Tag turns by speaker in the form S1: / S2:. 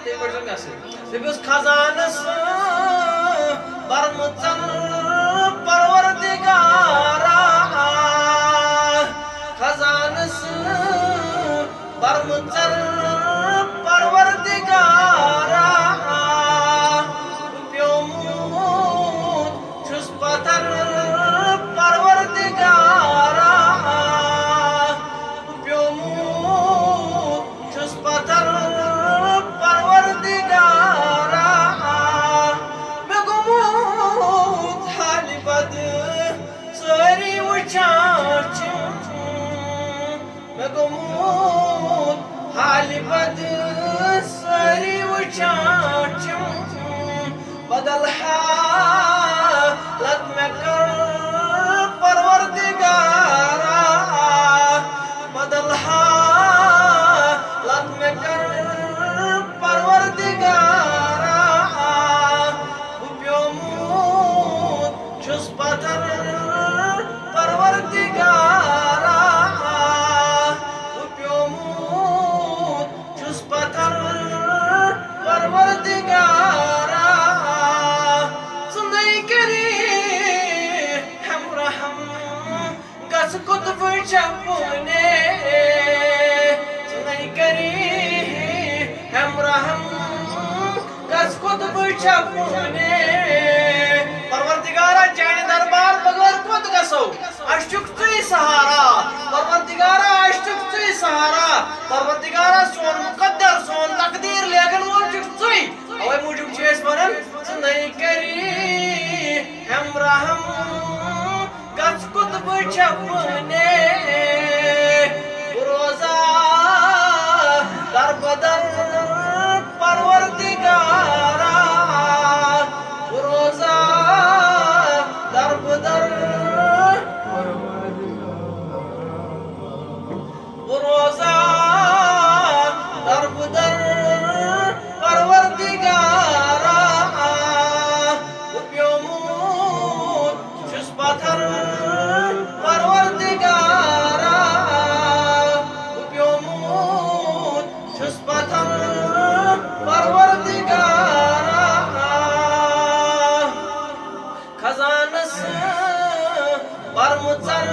S1: ते पढ़ कैसे दिव्योस खजानस बरमुचन परवरदिगारा खजानस बरमुचन परवरदिगारा प्योमूत छुस पथर परवरदिगारा प्योमूत छुस पथर परवरदिगारा मैं गुमूत हाली बद सारी उचाच मैं गुमूत हाली बद सारी उचाच बदल हालत में कर परवरदिगारा बदल हालत में कर परवरदिगारा प्योमूत छुस पथर परवरदिगारा प्योमूत छुस पथर परवरदिगारा सुनाई करी हमरहम गस कुतुब चपुने सुनाई करी हमरहम गस कुतुब चपुने परवरदिगारा चाहे दरबार बगैर खुद गसो अशुक तुई सहारा परवरदिगारा अशुक तुई सहारा परवरदिगारा सोन मुकद्दर सोन तकदीर लेकिन वो अशुक तुई अवे मूजूब चेस बनन सुनाई करी हमरहम गस कुतुब चपुने रोजा दर बदर परवरदिगारा रोजा दर बदर रोजा दर बदर परवरदिगारा प्योमूत छुस पथर परवरदिगारा प्योमूत छुस पथर परवरदिगारा खजानस बरमुचन